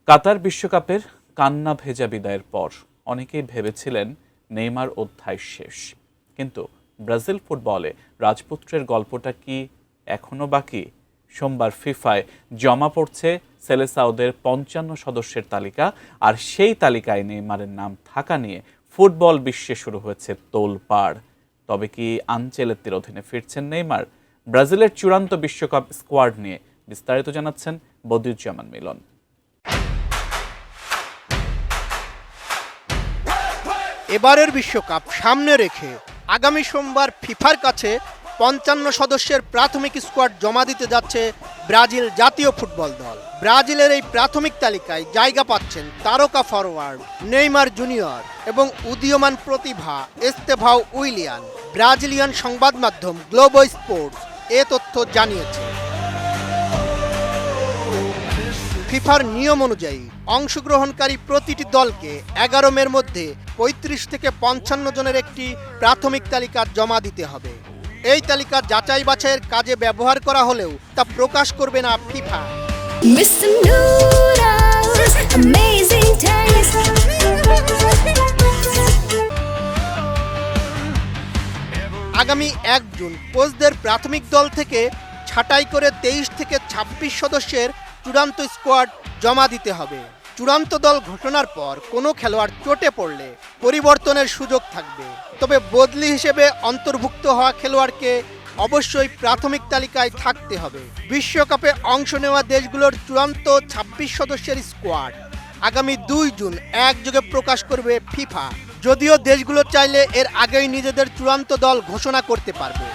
কাতার বিশ্বকাপের কান্না ভেজা বিদায়ের পর অনেকেই ভেবেছিলেন নেইমার অধ্যায় শেষ, কিন্তু ব্রাজিল ফুটবলে রাজপুত্রের গল্পটা কি এখনো বাকি? সোমবার ফিফায় জমা পড়ছে সেলেসাওদের ৫৫ সদস্যের তালিকা, আর সেই তালিকায় নেইমারের নাম থাকা নিয়ে ফুটবল বিশ্বে শুরু হয়েছে তোলপাড়। তবে কি আনচেলত্তির অধীনে ফিরছেন নেইমার? ব্রাজিলের চূড়ান্ত বিশ্বকাপ স্কোয়াড নিয়ে বিস্তারিত জানাচ্ছেন বদিউজ্জামান মিলন। এবারের বিশ্বকাপ সামনে রেখে আগামী সোমবার ফিফার কাছে ৫৫ সদস্যের প্রাথমিক স্কোয়াড জমা দিতে যাচ্ছে ব্রাজিল জাতীয় ফুটবল দল। ব্রাজিলের এই প্রাথমিক তালিকায় জায়গা পাচ্ছেন তারকা ফরওয়ার্ড নেইমার জুনিয়র এবং উদীয়মান প্রতিভা এস্তেভাও উইলিয়ান। ব্রাজিলিয়ান সংবাদ মাধ্যম গ্লোবো স্পোর্টস এ তথ্য জানিয়েছে। ফিফার নিয়ম অনুযায়ী অংশগ্রহণকারী প্রতিটি দলকে ১১ মের মধ্যে ৩৫ থেকে ৫৫ জনের একটি প্রাথমিক তালিকা জমা দিতে হবে। এই তালিকা যাচাই বাছাইয়ের কাজে ব্যবহার করা হলেও তা প্রকাশ করবে না ফিফা। আগামী ১ জুন কোচদের প্রাথমিক দল থেকে ছাঁটাই করে ২৩ থেকে ২৬ সদস্যের চূড়ান্ত স্কোয়াড জমা দিতে হবে। চূড়ান্ত দল ঘোষণার পর কোনো খেলোয়াড় চোটে পড়লে পরিবর্তনের সুযোগ থাকবে, তবে বদলি হিসেবে অন্তর্ভুক্ত হওয়া খেলোয়াড়কে অবশ্যই প্রাথমিক তালিকায় থাকতে হবে। বিশ্বকাপে অংশ নেওয়া দেশগুলোর চূড়ান্ত ২৬ সদস্যের স্কোয়াড আগামী ২ জুন একযোগে প্রকাশ করবে ফিফা, যদিও দেশগুলো চাইলে এর আগেই নিজেদের চূড়ান্ত দল ঘোষণা করতে পারবে।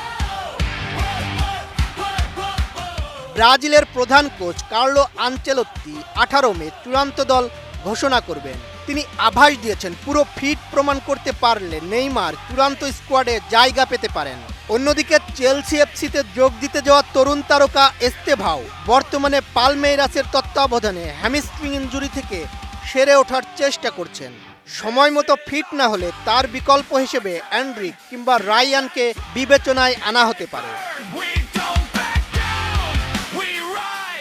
ব্রাজিলের প্রধান কোচ কার্লো আনচেলত্তি ১৮ মে চূড়ান্ত দল ঘোষণা করবেন। তিনি আভাস দিয়েছেন পুরো ফিট প্রমাণ করতে পারলে নেইমার চূড়ান্ত স্কোয়াডে জায়গা পেতে পারেন। অন্যদিকে চেলসি এফসিতে যোগ দিতে যাওয়া তরুণ তারকা এস্তেভাও বর্তমানে পালমেইরাসের তত্ত্বাবধানে হ্যামস্ট্রিং ইনজুরি থেকে সেরে ওঠার চেষ্টা করছেন। সময় মতো ফিট না হলে তার বিকল্প হিসেবে অ্যান্ড্রিক কিংবা রায়ানকে বিবেচনায় আনা হতে পারে।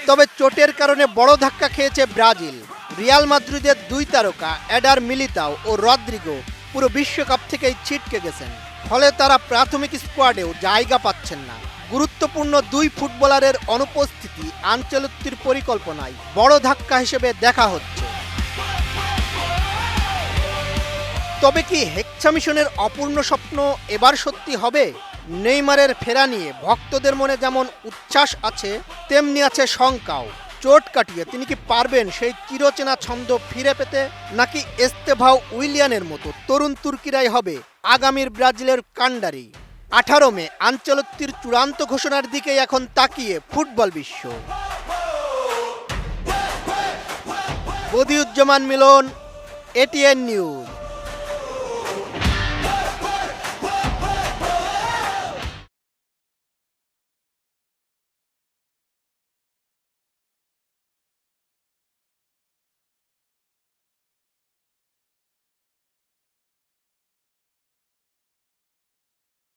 তবে চোটের কারণে বড় ধাক্কা খেয়েছে ব্রাজিল। রিয়াল মাদ্রিদের ২ তারকা এডার মিলিতাও ও রদ্রিগো পুরো বিশ্বকাপ থেকেই ছিটকে গেছেন, ফলে তারা প্রাথমিক স্কোয়াডেও জায়গা পাচ্ছেন না। গুরুত্বপূর্ণ ২ ফুটবলারের অনুপস্থিতি আনচেলত্তির পরিকল্পনায় বড় ধাক্কা হিসেবে দেখা হচ্ছে। তবে কি হেক্সা মিশনের অপূর্ণ স্বপ্ন এবার সত্যি হবে? নেইমারের ফেরা নিয়ে ভক্তদের মনে যেমন উচ্ছ্বাস আছে, তেমনি আছে শঙ্কাও। চোট কাটিয়ে তিনি কি পারবেন সেই চিরচেনা ছন্দ ফিরে পেতে, নাকি এস্তেভাও উইলিয়ানের মতো তরুণ তুর্কিরাই হবে আগামীর ব্রাজিলের কাণ্ডারি? ১৮ মে আনচেলত্তির চূড়ান্ত ঘোষণার দিকেই এখন তাকিয়ে ফুটবল বিশ্ব। বদিউজ্জামান মিলন, এটিএন নিউজ।